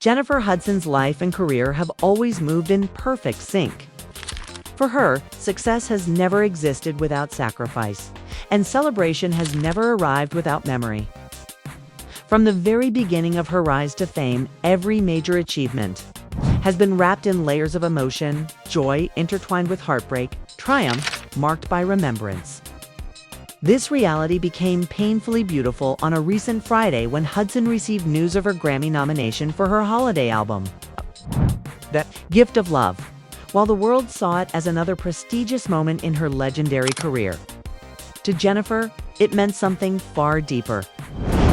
Jennifer Hudson's life and career have always moved in perfect sync. For her, success has never existed without sacrifice, and celebration has never arrived without memory. From the very beginning of her rise to fame, every major achievement has been wrapped in layers of emotion, joy intertwined with heartbreak, triumph marked by remembrance. This reality became painfully beautiful on a recent Friday when Hudson received news of her Grammy nomination for her holiday album, The Gift of Love, while the world saw it as another prestigious moment in her legendary career. To Jennifer, it meant something far deeper.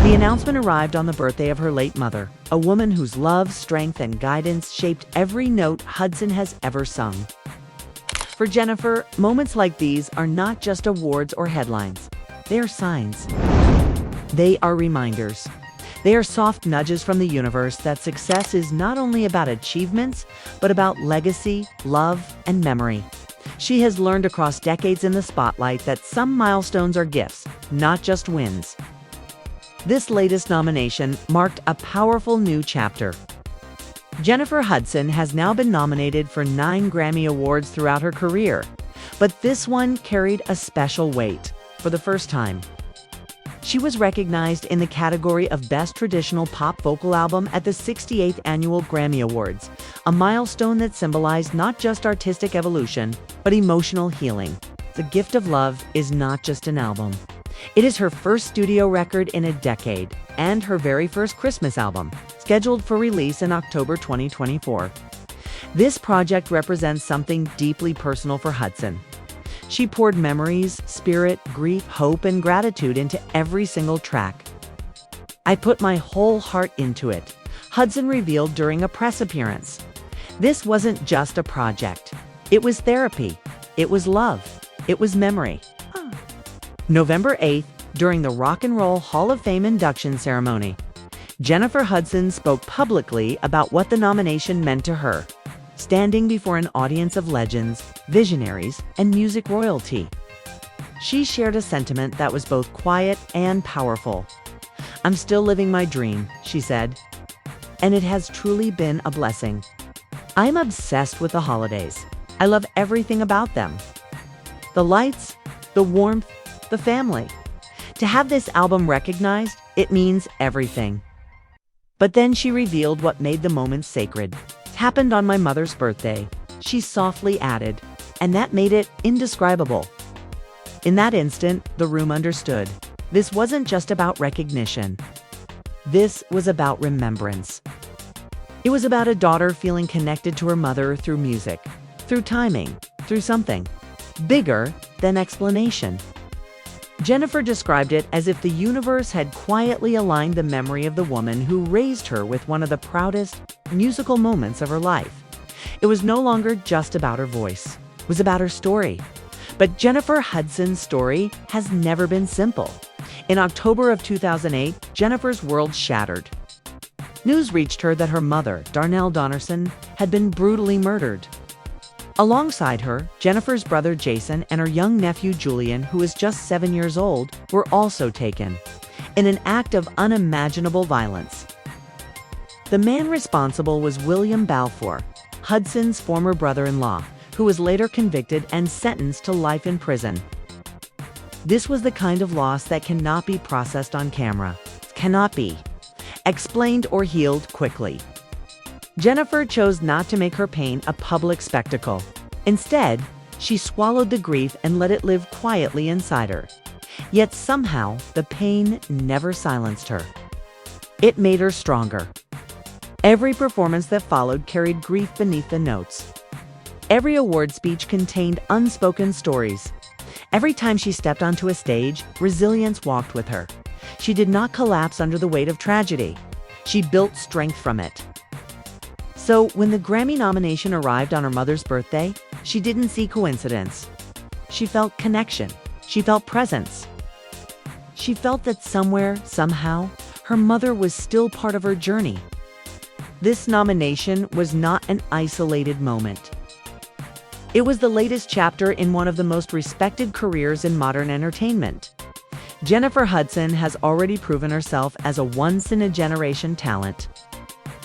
The announcement arrived on the birthday of her late mother, a woman whose love, strength, and guidance shaped every note Hudson has ever sung. For Jennifer, moments like these are not just awards or headlines. They are signs. They are reminders. They are soft nudges from the universe that success is not only about achievements, but about legacy, love, and memory. She has learned across decades in the spotlight that some milestones are gifts, not just wins. This latest nomination marked a powerful new chapter. Jennifer Hudson has now been nominated for 9 Grammy Awards throughout her career, but this one carried a special weight for the first time. She was recognized in the category of Best Traditional Pop Vocal Album at the 68th Annual Grammy Awards, a milestone that symbolized not just artistic evolution, but emotional healing. The Gift of Love is not just an album. It is her first studio record in a decade and her very first Christmas album, scheduled for release in October 2024. This project represents something deeply personal for Hudson. She poured memories, spirit, grief, hope, and gratitude into every single track. "I put my whole heart into it," Hudson revealed during a press appearance. This wasn't just a project. It was therapy. It was love. It was memory. November 8th, during the Rock and Roll Hall of Fame induction ceremony, Jennifer Hudson spoke publicly about what the nomination meant to her, standing before an audience of legends, visionaries, and music royalty. She shared a sentiment that was both quiet and powerful. "I'm still living my dream," she said, "and it has truly been a blessing. I'm obsessed with the holidays. I love everything about them. The lights, the warmth, the family. To have this album recognized, it means everything." But then she revealed what made the moment sacred. "It happened on my mother's birthday," she softly added, "and that made it indescribable." In that instant, the room understood. This wasn't just about recognition. This was about remembrance. It was about a daughter feeling connected to her mother through music, through timing, through something bigger than explanation. Jennifer described it as if the universe had quietly aligned the memory of the woman who raised her with one of the proudest musical moments of her life. It was no longer just about her voice. It was about her story. But Jennifer Hudson's story has never been simple. In October of 2008, Jennifer's world shattered. News reached her that her mother, Darnell Donnerson, had been brutally murdered. Alongside her, Jennifer's brother Jason and her young nephew Julian, who was just 7 years old, were also taken, in an act of unimaginable violence. The man responsible was William Balfour, Hudson's former brother-in-law, who was later convicted and sentenced to life in prison. This was the kind of loss that cannot be processed on camera, cannot be explained or healed quickly. Jennifer chose not to make her pain a public spectacle. Instead, she swallowed the grief and let it live quietly inside her. Yet somehow, the pain never silenced her. It made her stronger. Every performance that followed carried grief beneath the notes. Every award speech contained unspoken stories. Every time she stepped onto a stage, resilience walked with her. She did not collapse under the weight of tragedy. She built strength from it. So when the Grammy nomination arrived on her mother's birthday, she didn't see coincidence. She felt connection. She felt presence. She felt that somewhere, somehow, her mother was still part of her journey. This nomination was not an isolated moment. It was the latest chapter in one of the most respected careers in modern entertainment. Jennifer Hudson has already proven herself as a once-in-a-generation talent.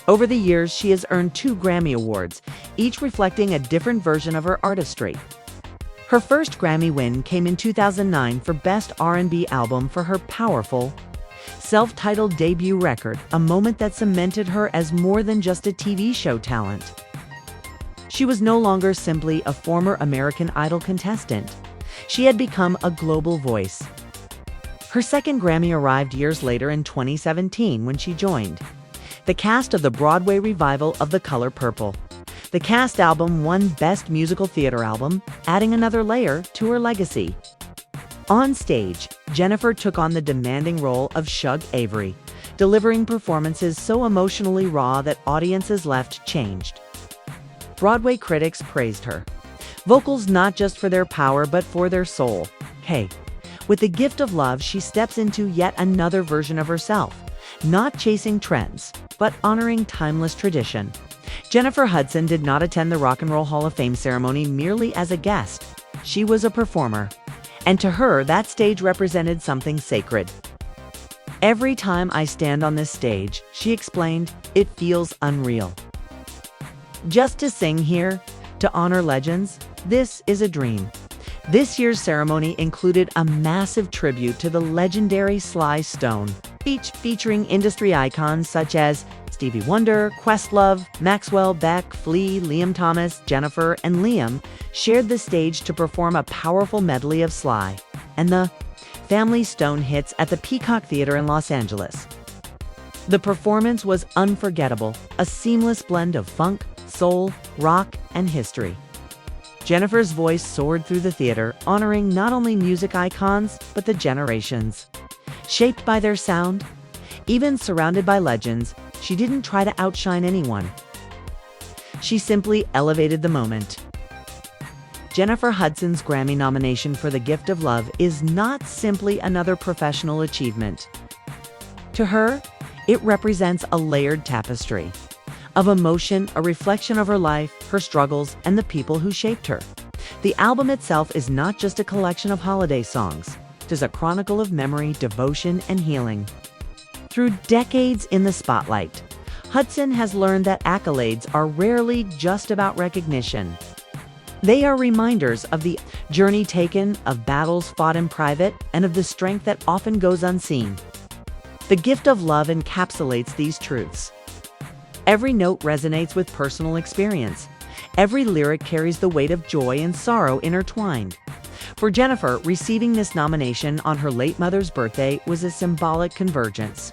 Over the years, she has earned 2 Grammy Awards, each reflecting a different version of her artistry. Her first Grammy win came in 2009 for Best R&B Album for her powerful, self-titled debut record, a moment that cemented her as more than just a TV show talent. She was no longer simply a former American Idol contestant. She had become a global voice. Her second Grammy arrived years later in 2017 when she joined the cast of the Broadway revival of The Color Purple. The cast album won Best Musical Theater Album, adding another layer to her legacy. On stage, Jennifer took on the demanding role of Shug Avery, delivering performances so emotionally raw that audiences left changed. Broadway critics praised her vocals not just for their power but for their soul. Hey, with the gift of love, she steps into yet another version of herself, not chasing trends, but honoring timeless tradition. Jennifer Hudson did not attend the Rock and Roll Hall of Fame ceremony merely as a guest. She was a performer, and to her, that stage represented something sacred. "Every time I stand on this stage," she explained, "it feels unreal. Just to sing here, to honor legends, this is a dream." This year's ceremony included a massive tribute to the legendary Sly Stone, featuring industry icons such as Stevie Wonder, Questlove, Maxwell, Beck, Flea, Liam Thomas, Jennifer, and Liam shared the stage to perform a powerful medley of Sly and the Family Stone hits at the Peacock Theater in Los Angeles. The performance was unforgettable, a seamless blend of funk, soul, rock, and history. Jennifer's voice soared through the theater, honoring not only music icons, but the generations shaped by their sound. Even surrounded by legends, she didn't try to outshine anyone. She simply elevated the moment. Jennifer Hudson's Grammy nomination for The Gift of Love is not simply another professional achievement. To her, it represents a layered tapestry of emotion, a reflection of her life, her struggles, and the people who shaped her. The album itself is not just a collection of holiday songs. It is a chronicle of memory, devotion, and healing. Through decades in the spotlight, Hudson has learned that accolades are rarely just about recognition. They are reminders of the journey taken, of battles fought in private, and of the strength that often goes unseen. The Gift of Love encapsulates these truths. Every note resonates with personal experience. Every lyric carries the weight of joy and sorrow intertwined. For Jennifer, receiving this nomination on her late mother's birthday was a symbolic convergence.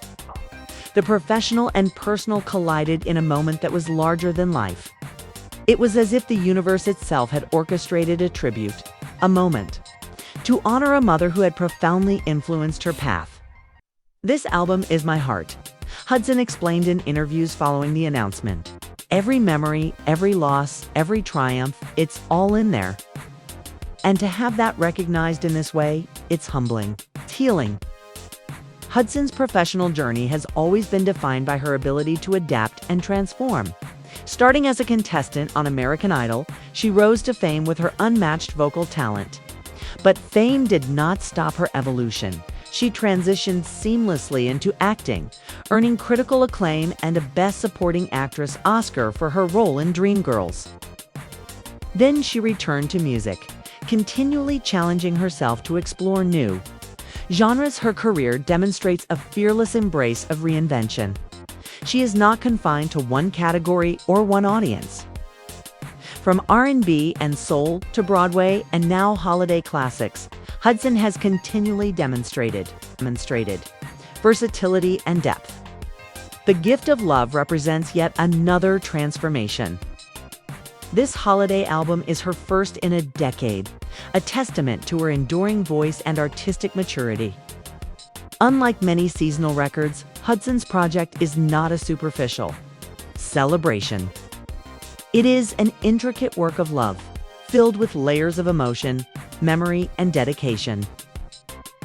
The professional and personal collided in a moment that was larger than life. It was as if the universe itself had orchestrated a tribute, a moment, to honor a mother who had profoundly influenced her path. "This album is my heart," Hudson explained in interviews following the announcement. "Every memory, every loss, every triumph, it's all in there. And to have that recognized in this way, it's humbling. It's healing." Hudson's professional journey has always been defined by her ability to adapt and transform. Starting as a contestant on American Idol, she rose to fame with her unmatched vocal talent. But fame did not stop her evolution. She transitioned seamlessly into acting, earning critical acclaim and a Best Supporting Actress Oscar for her role in Dreamgirls. Then she returned to music, continually challenging herself to explore new genres. Her career demonstrates a fearless embrace of reinvention. She is not confined to one category or one audience. From R&B and soul to Broadway and now holiday classics, Hudson has continually demonstrated versatility and depth. The Gift of Love represents yet another transformation. This holiday album is her first in a decade, a testament to her enduring voice and artistic maturity. Unlike many seasonal records, Hudson's project is not a superficial celebration. It is an intricate work of love, filled with layers of emotion, memory, and dedication.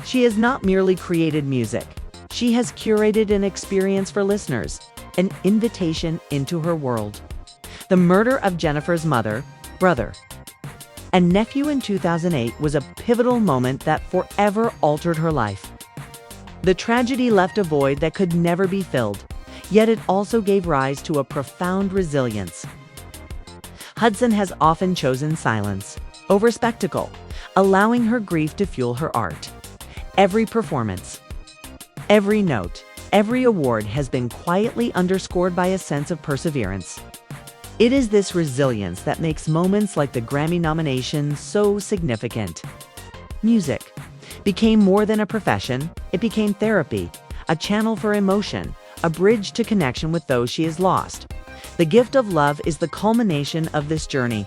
She has not merely created music. She has curated an experience for listeners, an invitation into her world. The murder of Jennifer's mother, brother, and nephew in 2008 was a pivotal moment that forever altered her life. The tragedy left a void that could never be filled, yet it also gave rise to a profound resilience. Hudson has often chosen silence over spectacle, allowing her grief to fuel her art. Every performance, every note, every award has been quietly underscored by a sense of perseverance. It is this resilience that makes moments like the Grammy nomination so significant. Music became more than a profession, it became therapy, a channel for emotion, a bridge to connection with those she has lost. The gift of love is the culmination of this journey.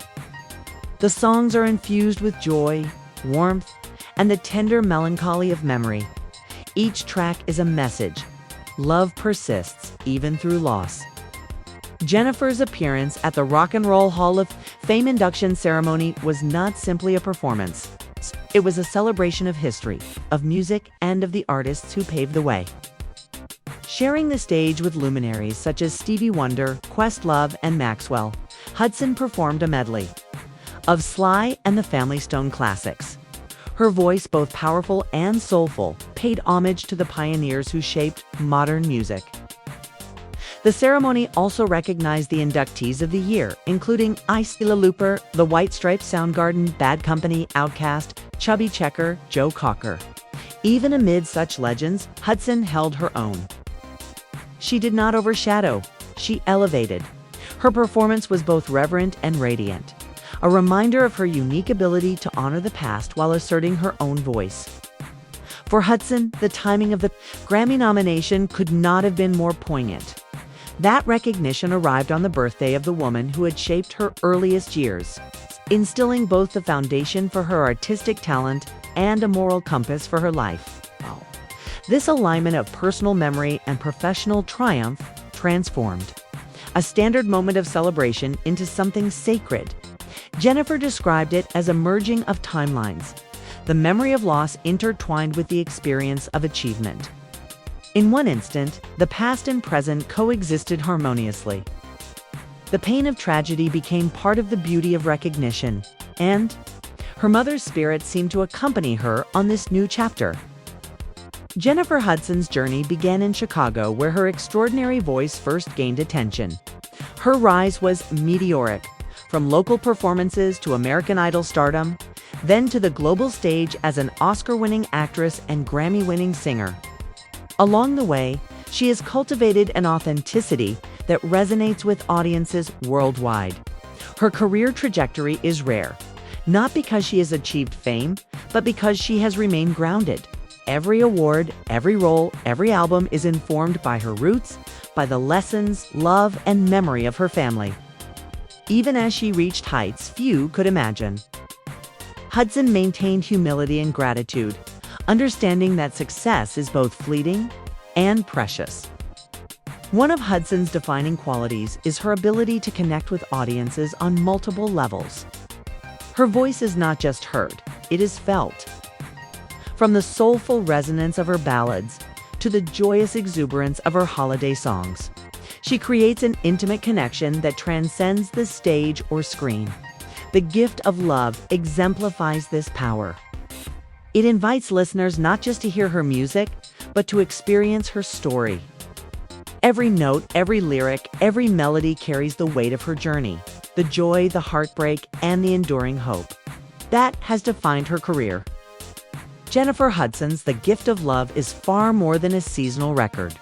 The songs are infused with joy, warmth, and the tender melancholy of memory. Each track is a message. Love persists even through loss. Jennifer's appearance at the Rock and Roll Hall of Fame induction ceremony was not simply a performance. It was a celebration of history, of music, and of the artists who paved the way. Sharing the stage with luminaries such as Stevie Wonder, Questlove, and Maxwell, Hudson performed a medley of Sly and the Family Stone classics. Her voice, both powerful and soulful, paid homage to the pioneers who shaped modern music. The ceremony also recognized the inductees of the year, including Isla Looper, The White Stripes, Soundgarden, Bad Company, Outkast, Chubby Checker, Joe Cocker. Even amid such legends, Hudson held her own. She did not overshadow, she elevated. Her performance was both reverent and radiant, a reminder of her unique ability to honor the past while asserting her own voice. For Hudson, the timing of the Grammy nomination could not have been more poignant. That recognition arrived on the birthday of the woman who had shaped her earliest years, instilling both the foundation for her artistic talent and a moral compass for her life. This alignment of personal memory and professional triumph transformed a standard moment of celebration into something sacred. Jennifer described it as a merging of timelines, the memory of loss intertwined with the experience of achievement. In one instant, the past and present coexisted harmoniously. The pain of tragedy became part of the beauty of recognition, and her mother's spirit seemed to accompany her on this new chapter. Jennifer Hudson's journey began in Chicago, where her extraordinary voice first gained attention. Her rise was meteoric, from local performances to American Idol stardom, then to the global stage as an Oscar-winning actress and Grammy-winning singer. Along the way, she has cultivated an authenticity that resonates with audiences worldwide. Her career trajectory is rare, not because she has achieved fame, but because she has remained grounded. Every award, every role, every album is informed by her roots, by the lessons, love, and memory of her family. Even as she reached heights few could imagine, Hudson maintained humility and gratitude, understanding that success is both fleeting and precious. One of Hudson's defining qualities is her ability to connect with audiences on multiple levels. Her voice is not just heard, it is felt. From the soulful resonance of her ballads to the joyous exuberance of her holiday songs, she creates an intimate connection that transcends the stage or screen. The gift of love exemplifies this power. It invites listeners not just to hear her music, but to experience her story. Every note, every lyric, every melody carries the weight of her journey, the joy, the heartbreak, and the enduring hope. That has defined her career. Jennifer Hudson's The Gift of Love is far more than a seasonal record.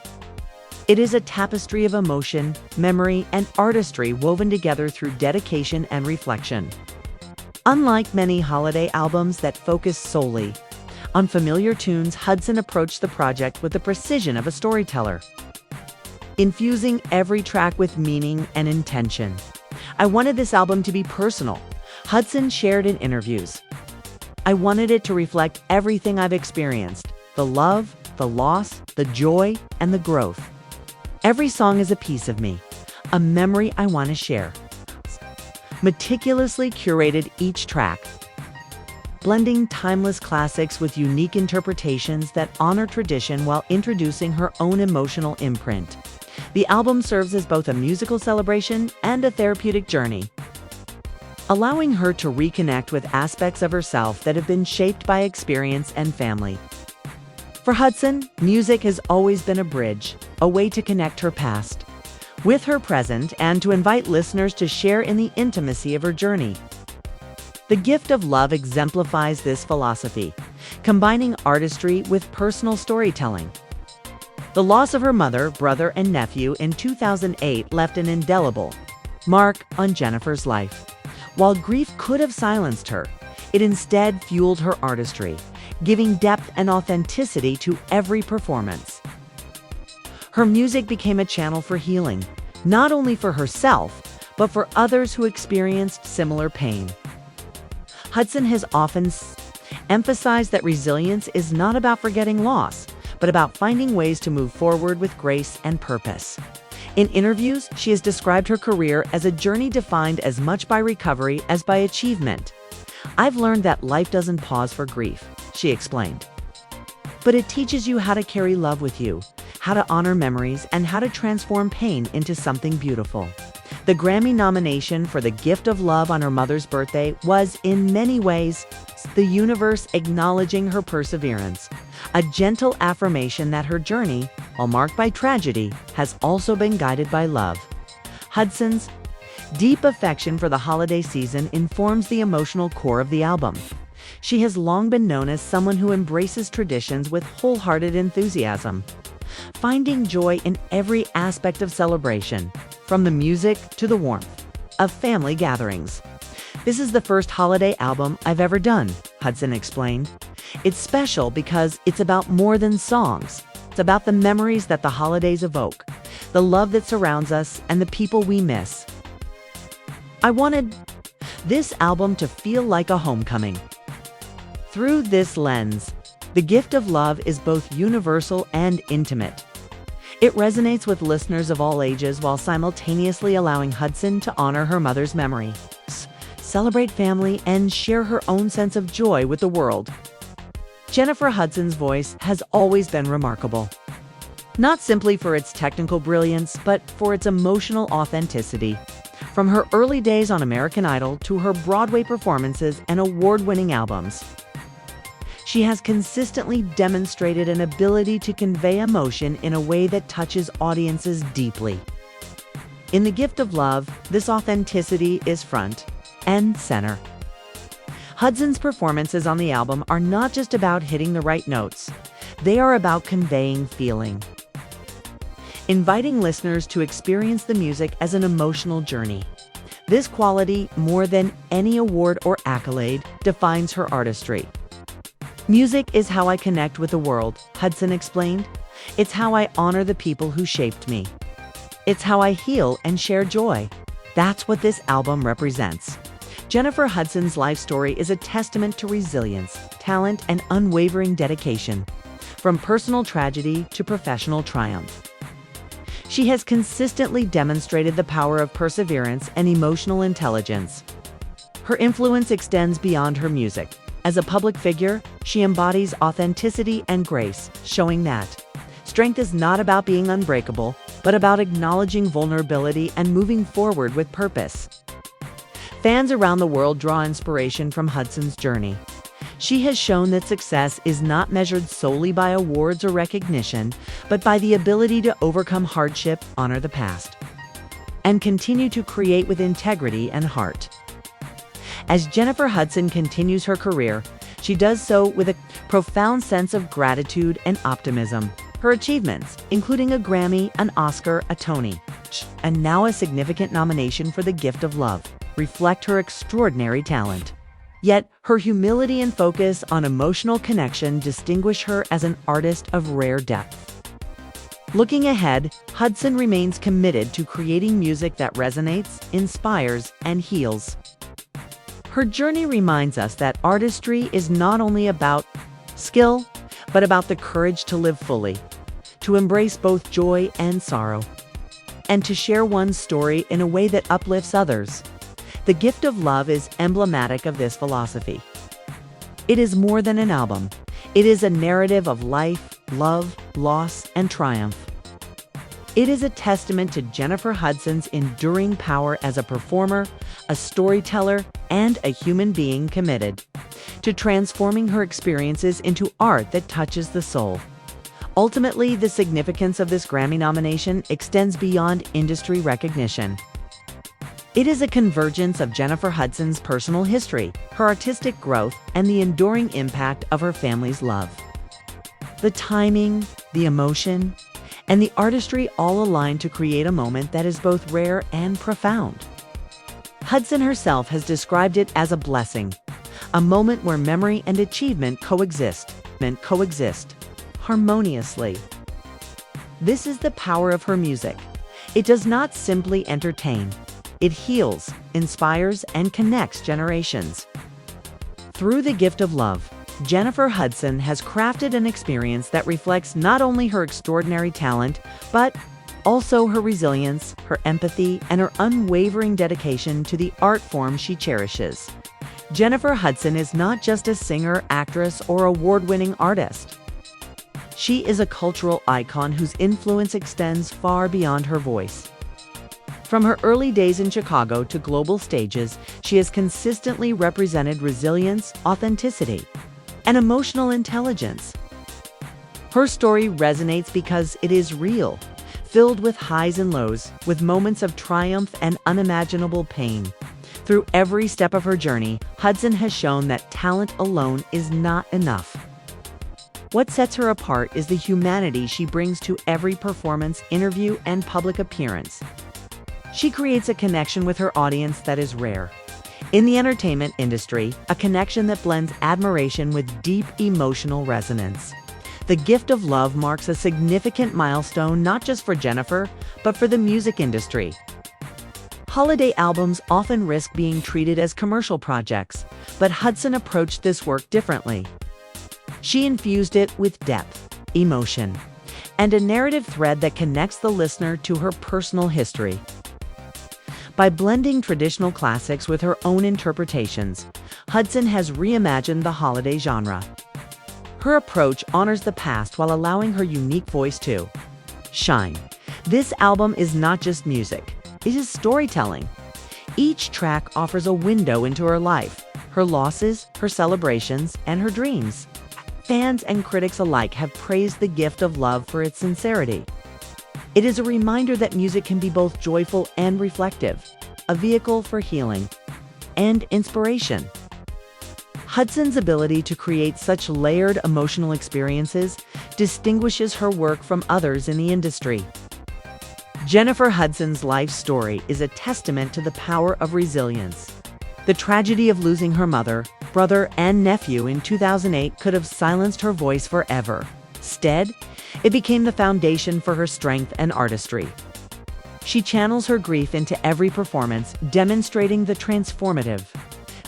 It is a tapestry of emotion, memory, and artistry woven together through dedication and reflection. Unlike many holiday albums that focus solely on familiar tunes, Hudson approached the project with the precision of a storyteller, infusing every track with meaning and intention. "I wanted this album to be personal," Hudson shared in interviews. "I wanted it to reflect everything I've experienced, the love, the loss, the joy, and the growth. Every song is a piece of me, a memory I want to share." Meticulously curated each track, blending timeless classics with unique interpretations that honor tradition while introducing her own emotional imprint. The album serves as both a musical celebration and a therapeutic journey, allowing her to reconnect with aspects of herself that have been shaped by experience and family. For Hudson, music has always been a bridge, a way to connect her past with her present and to invite listeners to share in the intimacy of her journey. The Gift of Love exemplifies this philosophy, combining artistry with personal storytelling. The loss of her mother, brother, and nephew in 2008 left an indelible mark on Jennifer's life. While grief could have silenced her, it instead fueled her artistry, giving depth and authenticity to every performance. Her music became a channel for healing, not only for herself, but for others who experienced similar pain. Hudson has often emphasized that resilience is not about forgetting loss, but about finding ways to move forward with grace and purpose. In interviews, she has described her career as a journey defined as much by recovery as by achievement. "I've learned that life doesn't pause for grief," she explained. "But it teaches you how to carry love with you, how to honor memories, and how to transform pain into something beautiful." The Grammy nomination for The Gift of Love on her mother's birthday was, in many ways, the universe acknowledging her perseverance, a gentle affirmation that her journey, while marked by tragedy, has also been guided by love. Hudson's deep affection for the holiday season informs the emotional core of the album. She has long been known as someone who embraces traditions with wholehearted enthusiasm, finding joy in every aspect of celebration, from the music to the warmth of family gatherings. "This is the first holiday album I've ever done," Hudson explained. "It's special because it's about more than songs. It's about the memories that the holidays evoke, the love that surrounds us, and the people we miss. I wanted this album to feel like a homecoming." Through this lens, The Gift of Love is both universal and intimate. It resonates with listeners of all ages while simultaneously allowing Hudson to honor her mother's memory, celebrate family, and share her own sense of joy with the world. Jennifer Hudson's voice has always been remarkable, not simply for its technical brilliance, but for its emotional authenticity. From her early days on American Idol to her Broadway performances and award-winning albums, she has consistently demonstrated an ability to convey emotion in a way that touches audiences deeply. In The Gift of Love, this authenticity is front and center. Hudson's performances on the album are not just about hitting the right notes. They are about conveying feeling, inviting listeners to experience the music as an emotional journey. This quality, more than any award or accolade, defines her artistry. "Music is how I connect with the world," Hudson explained. "It's how I honor the people who shaped me. It's how I heal and share joy." That's what this album represents. Jennifer Hudson's life story is a testament to resilience, talent, and unwavering dedication, from personal tragedy to professional triumph. She has consistently demonstrated the power of perseverance and emotional intelligence. Her influence extends beyond her music. As a public figure, she embodies authenticity and grace, showing that strength is not about being unbreakable, but about acknowledging vulnerability and moving forward with purpose. Fans around the world draw inspiration from Hudson's journey. She has shown that success is not measured solely by awards or recognition, but by the ability to overcome hardship, honor the past, and continue to create with integrity and heart. As Jennifer Hudson continues her career, she does so with a profound sense of gratitude and optimism. Her achievements, including a Grammy, an Oscar, a Tony, and now a significant nomination for The Gift of Love, reflect her extraordinary talent. Yet, her humility and focus on emotional connection distinguish her as an artist of rare depth. Looking ahead, Hudson remains committed to creating music that resonates, inspires, and heals. Her journey reminds us that artistry is not only about skill, but about the courage to live fully, to embrace both joy and sorrow, and to share one's story in a way that uplifts others. The Gift of Love is emblematic of this philosophy. It is more than an album. It is a narrative of life, love, loss, and triumph. It is a testament to Jennifer Hudson's enduring power as a performer, a storyteller, and a human being committed to transforming her experiences into art that touches the soul. Ultimately, the significance of this Grammy nomination extends beyond industry recognition. It is a convergence of Jennifer Hudson's personal history, her artistic growth, and the enduring impact of her family's love. The timing, the emotion, and the artistry all align to create a moment that is both rare and profound. Hudson herself has described it as a blessing, a moment where memory and achievement coexist harmoniously. This is the power of her music. It does not simply entertain. It heals, inspires, and connects generations. Through the gift of love, Jennifer Hudson has crafted an experience that reflects not only her extraordinary talent, but also her resilience, her empathy, and her unwavering dedication to the art form she cherishes. Jennifer Hudson is not just a singer, actress, or award-winning artist. She is a cultural icon whose influence extends far beyond her voice. From her early days in Chicago to global stages, she has consistently represented resilience, authenticity, and emotional intelligence. Her story resonates because it is real, filled with highs and lows, with moments of triumph and unimaginable pain. Through every step of her journey, Hudson has shown that talent alone is not enough. What sets her apart is the humanity she brings to every performance, interview, and public appearance. She creates a connection with her audience that is rare. In the entertainment industry, a connection that blends admiration with deep emotional resonance. The Gift of Love marks a significant milestone not just for Jennifer, but for the music industry. Holiday albums often risk being treated as commercial projects, but Hudson approached this work differently. She infused it with depth, emotion, and a narrative thread that connects the listener to her personal history. By blending traditional classics with her own interpretations, Hudson has reimagined the holiday genre. Her approach honors the past while allowing her unique voice to shine. This album is not just music, it is storytelling. Each track offers a window into her life, her losses, her celebrations, and her dreams. Fans and critics alike have praised The Gift of Love for its sincerity. It is a reminder that music can be both joyful and reflective, a vehicle for healing and inspiration. Hudson's ability to create such layered emotional experiences distinguishes her work from others in the industry. Jennifer Hudson's life story is a testament to the power of resilience. The tragedy of losing her mother, brother, and nephew in 2008 could have silenced her voice forever. Instead, it became the foundation for her strength and artistry. She channels her grief into every performance, demonstrating the transformative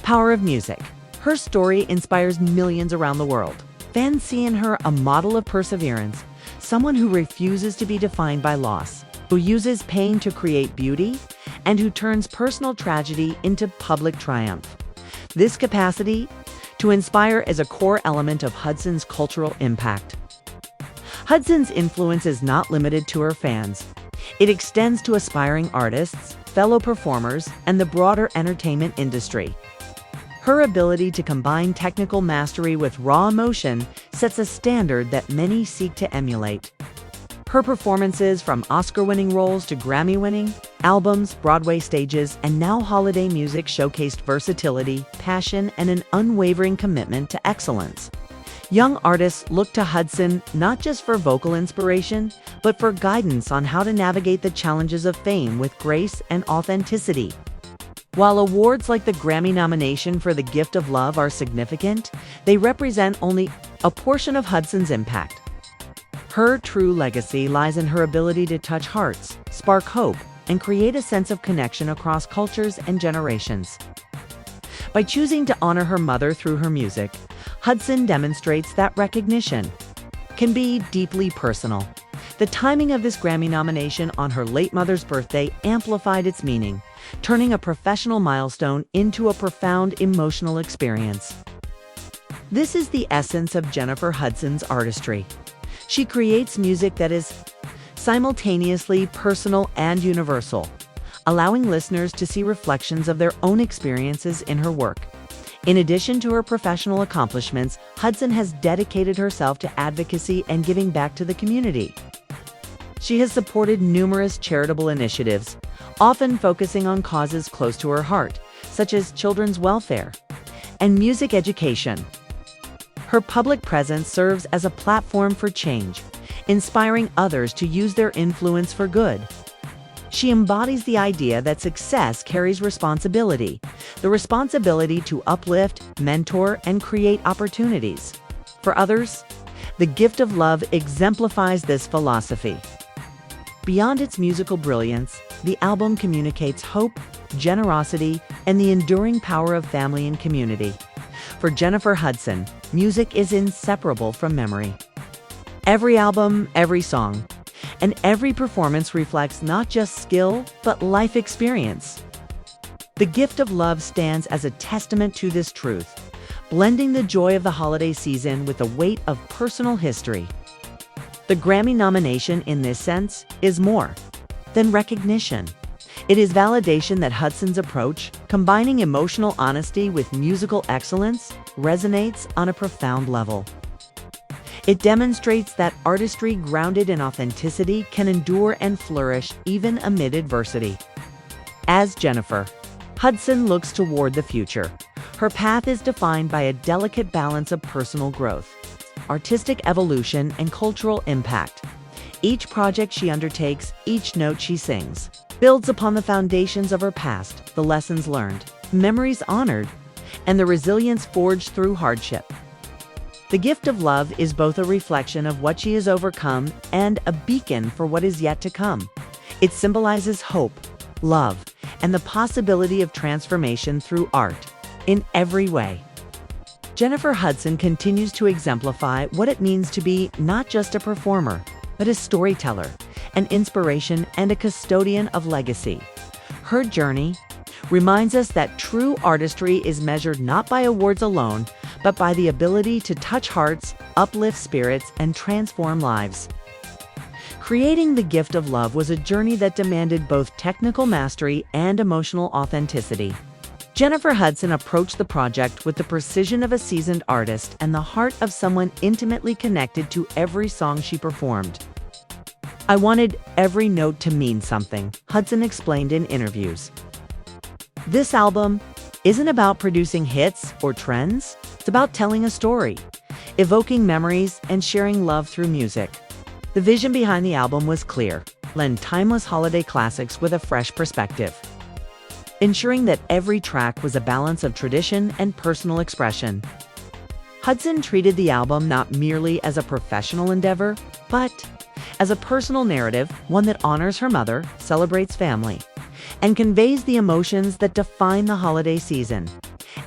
power of music. Her story inspires millions around the world. Fans see in her a model of perseverance, someone who refuses to be defined by loss, who uses pain to create beauty, and who turns personal tragedy into public triumph. This capacity to inspire is a core element of Hudson's cultural impact. Hudson's influence is not limited to her fans. It extends to aspiring artists, fellow performers, and the broader entertainment industry. Her ability to combine technical mastery with raw emotion sets a standard that many seek to emulate. Her performances, from Oscar-winning roles to Grammy-winning albums, Broadway stages, and now holiday music, showcased versatility, passion, and an unwavering commitment to excellence. Young artists look to Hudson not just for vocal inspiration, but for guidance on how to navigate the challenges of fame with grace and authenticity. While awards like the Grammy nomination for The Gift of Love are significant, they represent only a portion of Hudson's impact. Her true legacy lies in her ability to touch hearts, spark hope, and create a sense of connection across cultures and generations. By choosing to honor her mother through her music, Hudson demonstrates that recognition can be deeply personal. The timing of this Grammy nomination on her late mother's birthday amplified its meaning, turning a professional milestone into a profound emotional experience. This is the essence of Jennifer Hudson's artistry. She creates music that is simultaneously personal and universal, allowing listeners to see reflections of their own experiences in her work. In addition to her professional accomplishments, Hudson has dedicated herself to advocacy and giving back to the community. She has supported numerous charitable initiatives, often focusing on causes close to her heart, such as children's welfare and music education. Her public presence serves as a platform for change, inspiring others to use their influence for good. She embodies the idea that success carries responsibility, the responsibility to uplift, mentor, and create opportunities for others. The Gift of Love exemplifies this philosophy. Beyond its musical brilliance, the album communicates hope, generosity, and the enduring power of family and community. For Jennifer Hudson, music is inseparable from memory. Every album, every song, and every performance reflects not just skill, but life experience. The Gift of Love stands as a testament to this truth, blending the joy of the holiday season with the weight of personal history. The Grammy nomination, in this sense, is more than recognition. It is validation that Hudson's approach, combining emotional honesty with musical excellence, resonates on a profound level. It demonstrates that artistry grounded in authenticity can endure and flourish even amid adversity. As Jennifer Hudson looks toward the future, her path is defined by a delicate balance of personal growth, artistic evolution, and cultural impact. Each project she undertakes, each note she sings, builds upon the foundations of her past, the lessons learned, memories honored, and the resilience forged through hardship. The Gift of Love is both a reflection of what she has overcome and a beacon for what is yet to come. It symbolizes hope, love, and the possibility of transformation through art in every way. Jennifer Hudson continues to exemplify what it means to be not just a performer, but a storyteller, an inspiration, and a custodian of legacy. Her journey reminds us that true artistry is measured not by awards alone, but by the ability to touch hearts, uplift spirits, and transform lives. Creating The Gift of Love was a journey that demanded both technical mastery and emotional authenticity. Jennifer Hudson approached the project with the precision of a seasoned artist and the heart of someone intimately connected to every song she performed. "I wanted every note to mean something," Hudson explained in interviews. "This album isn't about producing hits or trends. It's about telling a story, evoking memories, and sharing love through music." The vision behind the album was clear: blend timeless holiday classics with a fresh perspective, ensuring that every track was a balance of tradition and personal expression. Hudson treated the album not merely as a professional endeavor, but as a personal narrative, one that honors her mother, celebrates family, and conveys the emotions that define the holiday season.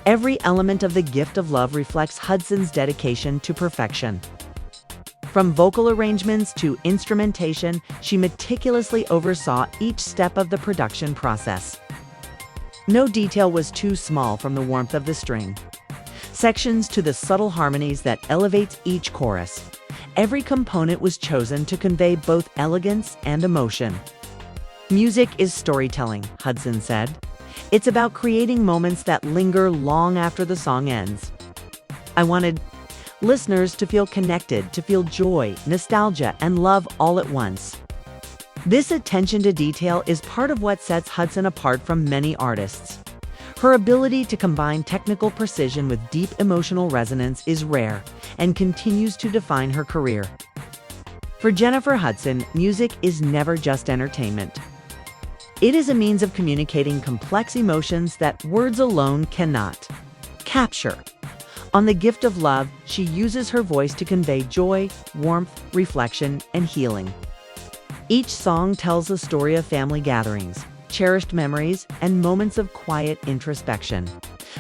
Every element of The Gift of Love reflects Hudson's dedication to perfection. From vocal arrangements to instrumentation, she meticulously oversaw each step of the production process. No detail was too small, from the warmth of the string sections to the subtle harmonies that elevates each chorus. Every component was chosen to convey both elegance and emotion. "Music is storytelling," Hudson said. "It's about creating moments that linger long after the song ends. I wanted listeners to feel connected, to feel joy, nostalgia, and love all at once." This attention to detail is part of what sets Hudson apart from many artists. Her ability to combine technical precision with deep emotional resonance is rare and continues to define her career. For Jennifer Hudson, music is never just entertainment. It is a means of communicating complex emotions that words alone cannot capture. On The Gift of Love, she uses her voice to convey joy, warmth, reflection, and healing. Each song tells a story of family gatherings, cherished memories, and moments of quiet introspection.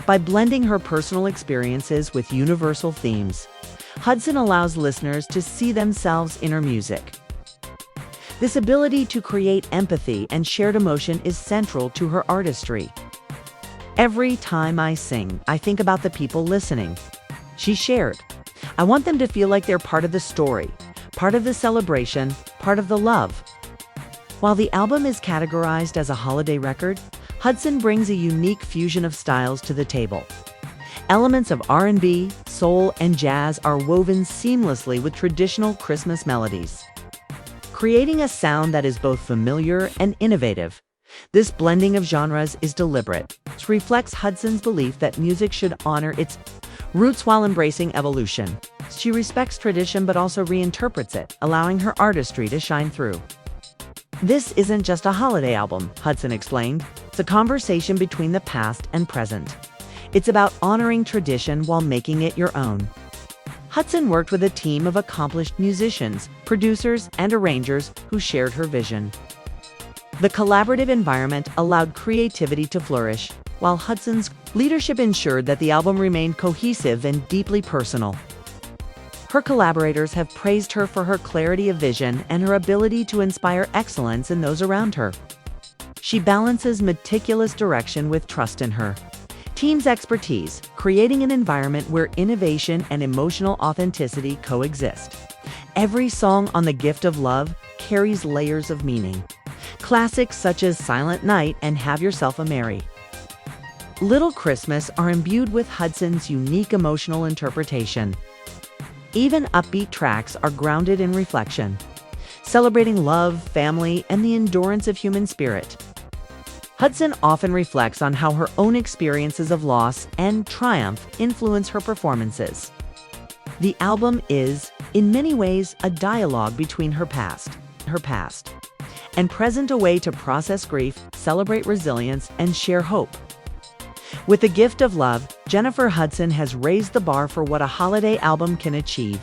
By blending her personal experiences with universal themes, Hudson allows listeners to see themselves in her music. This ability to create empathy and shared emotion is central to her artistry. "Every time I sing, I think about the people listening," she shared. "I want them to feel like they're part of the story, part of the celebration, part of the love. While the album is categorized as a holiday record, Hudson brings a unique fusion of styles to the table. Elements of R&B, soul, and jazz are woven seamlessly with traditional Christmas melodies, creating a sound that is both familiar and innovative. This blending of genres is deliberate. It reflects Hudson's belief that music should honor its roots while embracing evolution. She respects tradition but also reinterprets it, allowing her artistry to shine through. "This isn't just a holiday album," Hudson explained. "It's a conversation between the past and present. It's about honoring tradition while making it your own." Hudson worked with a team of accomplished musicians, producers, and arrangers who shared her vision. The collaborative environment allowed creativity to flourish, while Hudson's leadership ensured that the album remained cohesive and deeply personal. Her collaborators have praised her for her clarity of vision and her ability to inspire excellence in those around her. She balances meticulous direction with trust in her team's expertise, creating an environment where innovation and emotional authenticity coexist. Every song on The Gift of Love carries layers of meaning. Classics such as Silent Night and Have Yourself a Merry Little Christmas are imbued with Hudson's unique emotional interpretation. Even upbeat tracks are grounded in reflection, celebrating love, family, and the endurance of human spirit. Hudson often reflects on how her own experiences of loss and triumph influence her performances. The album is, in many ways, a dialogue between her past, and present, a way to process grief, celebrate resilience, and share hope. With The Gift of Love, Jennifer Hudson has raised the bar for what a holiday album can achieve.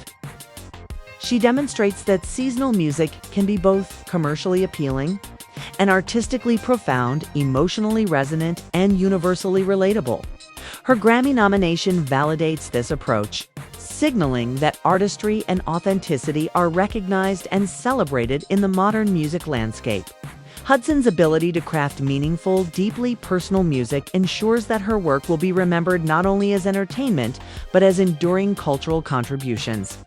She demonstrates that seasonal music can be both commercially appealing and artistically profound, emotionally resonant, and universally relatable. Her Grammy nomination validates this approach, signaling that artistry and authenticity are recognized and celebrated in the modern music landscape. Hudson's ability to craft meaningful, deeply personal music ensures that her work will be remembered not only as entertainment, but as enduring cultural contributions.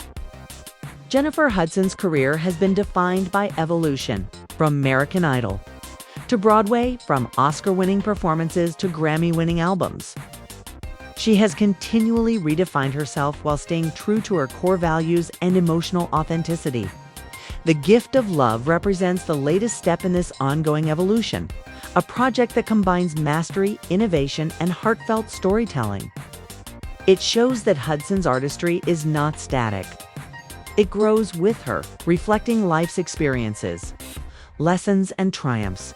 Jennifer Hudson's career has been defined by evolution, from American Idol to Broadway, from Oscar-winning performances to Grammy-winning albums. She has continually redefined herself while staying true to her core values and emotional authenticity. The Gift of Love represents the latest step in this ongoing evolution, a project that combines mastery, innovation, and heartfelt storytelling. It shows that Hudson's artistry is not static. It grows with her, reflecting life's experiences, lessons, and triumphs.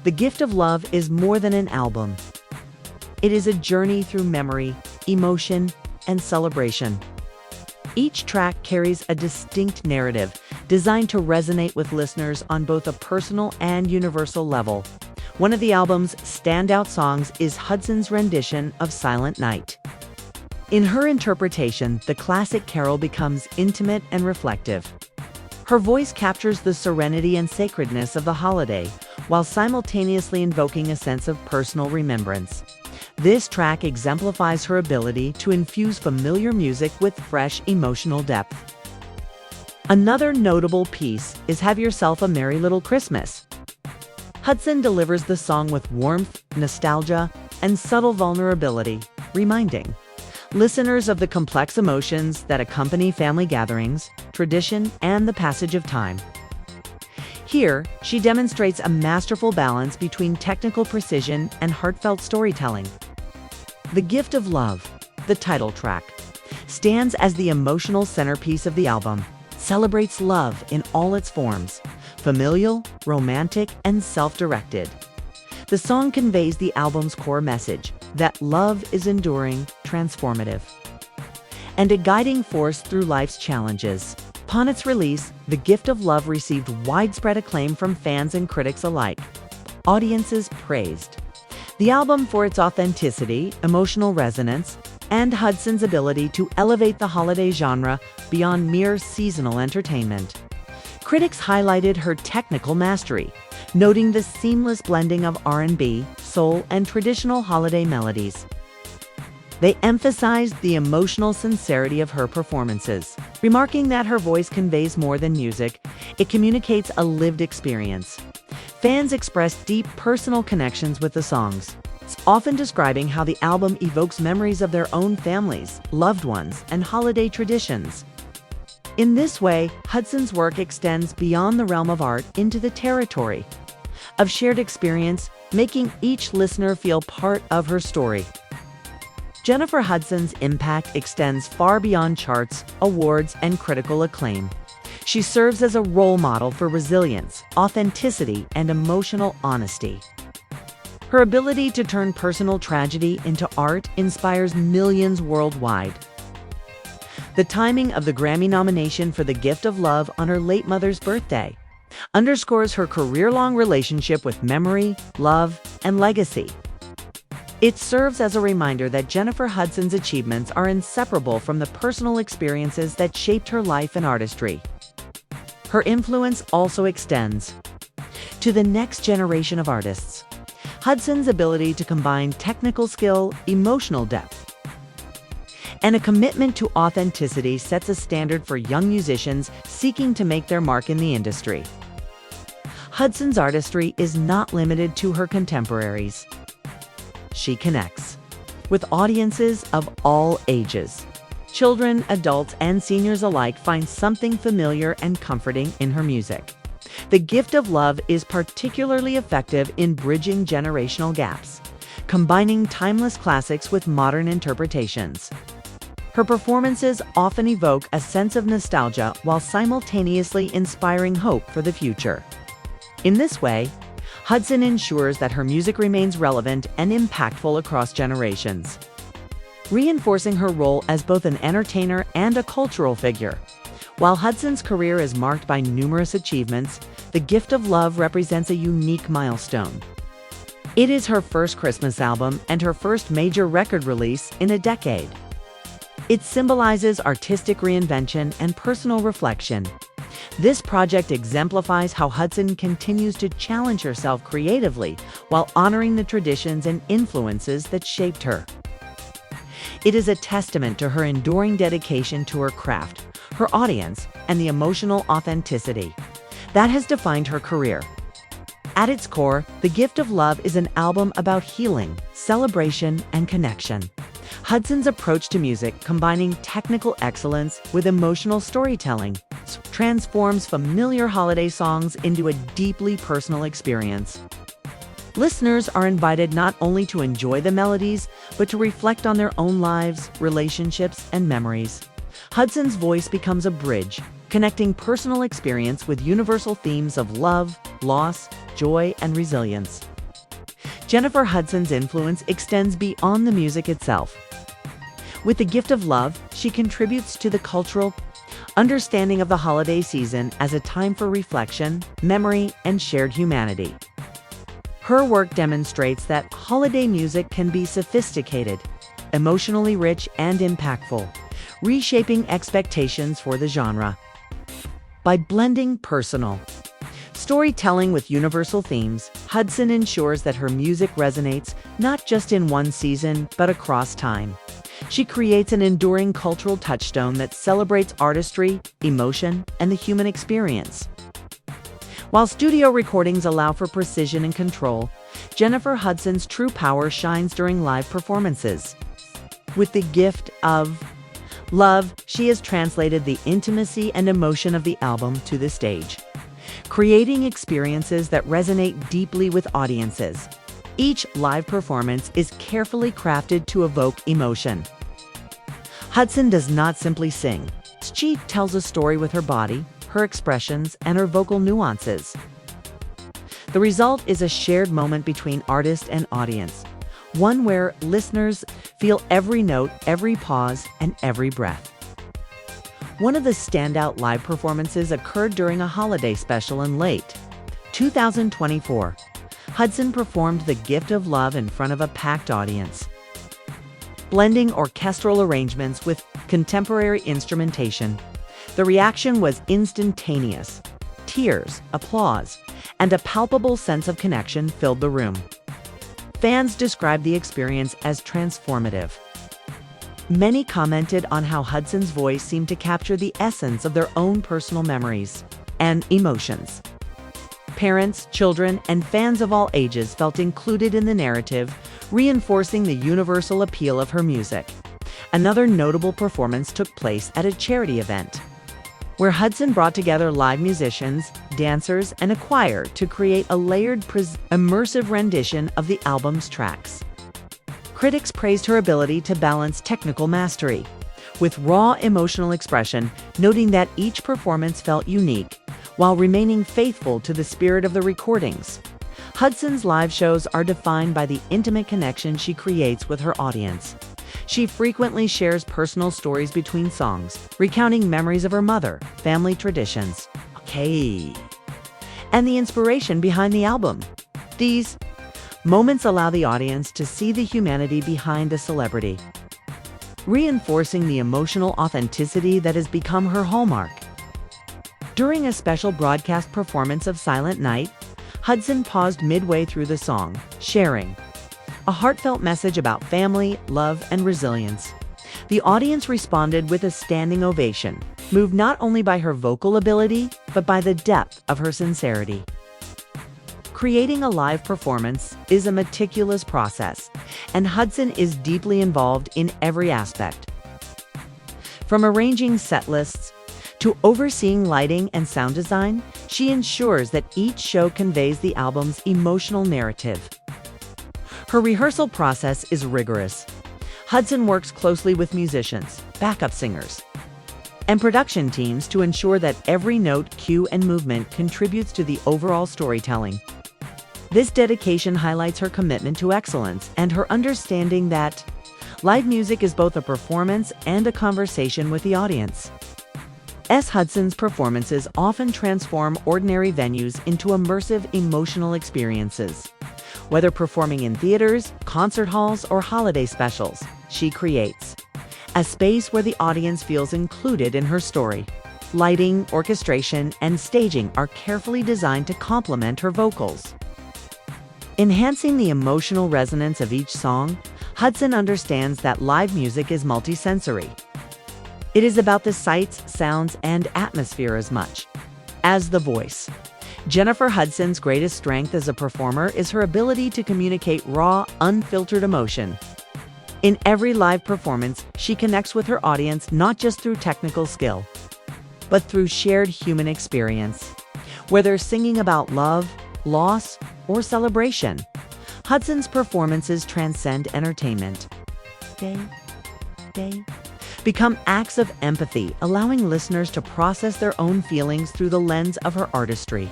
The Gift of Love is more than an album. It is a journey through memory, emotion, and celebration. Each track carries a distinct narrative designed to resonate with listeners on both a personal and universal level. One of the album's standout songs is Hudson's rendition of Silent Night. In her interpretation, the classic carol becomes intimate and reflective. Her voice captures the serenity and sacredness of the holiday, while simultaneously invoking a sense of personal remembrance. This track exemplifies her ability to infuse familiar music with fresh emotional depth. Another notable piece is Have Yourself a Merry Little Christmas. Hudson delivers the song with warmth, nostalgia, and subtle vulnerability, reminding listeners of the complex emotions that accompany family gatherings, tradition, and the passage of time. Here, she demonstrates a masterful balance between technical precision and heartfelt storytelling. The Gift of Love, the title track, stands as the emotional centerpiece of the album, celebrates love in all its forms, familial, romantic, and self-directed. The song conveys the album's core message, that love is enduring, transformative, and a guiding force through life's challenges. Upon its release, The Gift of Love received widespread acclaim from fans and critics alike. Audiences praised the album for its authenticity, emotional resonance, and Hudson's ability to elevate the holiday genre beyond mere seasonal entertainment. Critics highlighted her technical mastery, noting the seamless blending of R&B, soul, and traditional holiday melodies. They emphasized the emotional sincerity of her performances, remarking that her voice conveys more than music. It communicates a lived experience. Fans express deep personal connections with the songs, often describing how the album evokes memories of their own families, loved ones, and holiday traditions. In this way, Hudson's work extends beyond the realm of art into the territory of shared experience, making each listener feel part of her story. Jennifer Hudson's impact extends far beyond charts, awards, and critical acclaim. She serves as a role model for resilience, authenticity, and emotional honesty. Her ability to turn personal tragedy into art inspires millions worldwide. The timing of the Grammy nomination for The Gift of Love on her late mother's birthday underscores her career-long relationship with memory, love, and legacy. It serves as a reminder that Jennifer Hudson's achievements are inseparable from the personal experiences that shaped her life and artistry. Her influence also extends to the next generation of artists. Hudson's ability to combine technical skill, emotional depth, and a commitment to authenticity sets a standard for young musicians seeking to make their mark in the industry. Hudson's artistry is not limited to her contemporaries. She connects with audiences of all ages. Children, adults, and seniors alike find something familiar and comforting in her music. The Gift of Love is particularly effective in bridging generational gaps, combining timeless classics with modern interpretations. Her performances often evoke a sense of nostalgia while simultaneously inspiring hope for the future. In this way, Hudson ensures that her music remains relevant and impactful across generations, reinforcing her role as both an entertainer and a cultural figure. While Hudson's career is marked by numerous achievements, The Gift of Love represents a unique milestone. It is her first Christmas album and her first major record release in a decade. It symbolizes artistic reinvention and personal reflection. This project exemplifies how Hudson continues to challenge herself creatively while honoring the traditions and influences that shaped her. It is a testament to her enduring dedication to her craft, her audience, and the emotional authenticity that has defined her career. At its core, The Gift of Love is an album about healing, celebration, and connection. Hudson's approach to music, combining technical excellence with emotional storytelling, transforms familiar holiday songs into a deeply personal experience. Listeners are invited not only to enjoy the melodies, but to reflect on their own lives, relationships, and memories. Hudson's voice becomes a bridge, connecting personal experience with universal themes of love, loss, joy, and resilience. Jennifer Hudson's influence extends beyond the music itself. With The Gift of Love, she contributes to the cultural understanding of the holiday season as a time for reflection, memory, and shared humanity. Her work demonstrates that holiday music can be sophisticated, emotionally rich, and impactful, reshaping expectations for the genre. By blending personal storytelling with universal themes, Hudson ensures that her music resonates not just in one season, but across time. She creates an enduring cultural touchstone that celebrates artistry, emotion, and the human experience. While studio recordings allow for precision and control, Jennifer Hudson's true power shines during live performances. With The Gift of Love, she has translated the intimacy and emotion of the album to the stage, creating experiences that resonate deeply with audiences. Each live performance is carefully crafted to evoke emotion. Hudson does not simply sing. She tells a story with her body, her expressions, and her vocal nuances. The result is a shared moment between artist and audience, one where listeners feel every note, every pause, and every breath. One of the standout live performances occurred during a holiday special in late 2024. Hudson performed The Gift of Love in front of a packed audience. Blending orchestral arrangements with contemporary instrumentation, the reaction was instantaneous. Tears, applause, and a palpable sense of connection filled the room. Fans described the experience as transformative. Many commented on how Hudson's voice seemed to capture the essence of their own personal memories. and emotions. Parents, children, and fans of all ages felt included in the narrative, reinforcing the universal appeal of her music. Another notable performance took place at a charity event, where Hudson brought together live musicians, dancers, and a choir to create a layered, immersive rendition of the album's tracks. Critics praised her ability to balance technical mastery with raw emotional expression, noting that each performance felt unique, while remaining faithful to the spirit of the recordings. Hudson's live shows are defined by the intimate connection she creates with her audience. She frequently shares personal stories between songs, recounting memories of her mother, family traditions, and the inspiration behind the album. These moments allow the audience to see the humanity behind the celebrity, reinforcing the emotional authenticity that has become her hallmark. During a special broadcast performance of Silent Night, Hudson paused midway through the song, sharing a heartfelt message about family, love, and resilience. The audience responded with a standing ovation, moved not only by her vocal ability, but by the depth of her sincerity. Creating a live performance is a meticulous process, and Hudson is deeply involved in every aspect. From arranging set lists to overseeing lighting and sound design, she ensures that each show conveys the album's emotional narrative. Her rehearsal process is rigorous. Hudson works closely with musicians, backup singers, and production teams to ensure that every note, cue, and movement contributes to the overall storytelling. This dedication highlights her commitment to excellence and her understanding that live music is both a performance and a conversation with the audience. Hudson's performances often transform ordinary venues into immersive emotional experiences. Whether performing in theaters, concert halls, or holiday specials, she creates a space where the audience feels included in her story. Lighting, orchestration, and staging are carefully designed to complement her vocals, enhancing the emotional resonance of each song. Hudson understands that live music is multisensory. It is about the sights, sounds, and atmosphere as much as the voice. Jennifer Hudson's greatest strength as a performer is her ability to communicate raw, unfiltered emotion. In every live performance, she connects with her audience not just through technical skill, but through shared human experience. Whether singing about love, loss, or celebration, Hudson's performances transcend entertainment. They become acts of empathy, allowing listeners to process their own feelings through the lens of her artistry.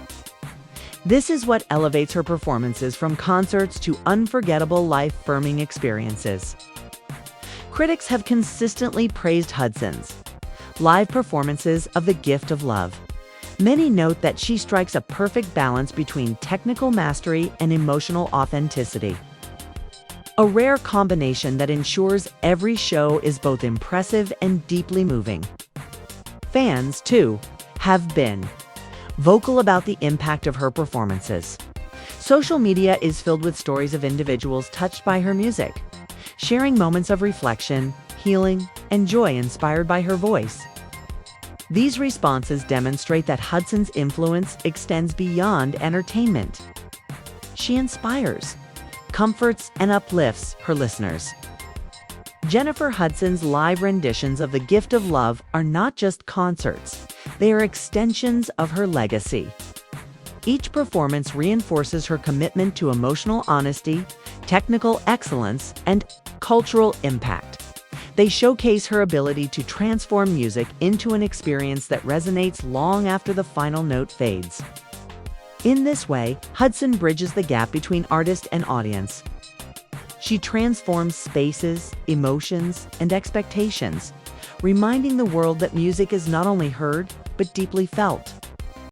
This is what elevates her performances from concerts to unforgettable life-affirming experiences. Critics have consistently praised Hudson's live performances of The Gift of Love. Many note that she strikes a perfect balance between technical mastery and emotional authenticity, a rare combination that ensures every show is both impressive and deeply moving. Fans, too, have been vocal about the impact of her performances. Social media is filled with stories of individuals touched by her music, sharing moments of reflection, healing, and joy inspired by her voice. These responses demonstrate that Hudson's influence extends beyond entertainment. She inspires, comforts, and uplifts her listeners. Jennifer Hudson's live renditions of The Gift of Love are not just concerts, they are extensions of her legacy. Each performance reinforces her commitment to emotional honesty, technical excellence, and cultural impact. They showcase her ability to transform music into an experience that resonates long after the final note fades. In this way, Hudson bridges the gap between artist and audience. She transforms spaces, emotions, and expectations, reminding the world that music is not only heard, but deeply felt.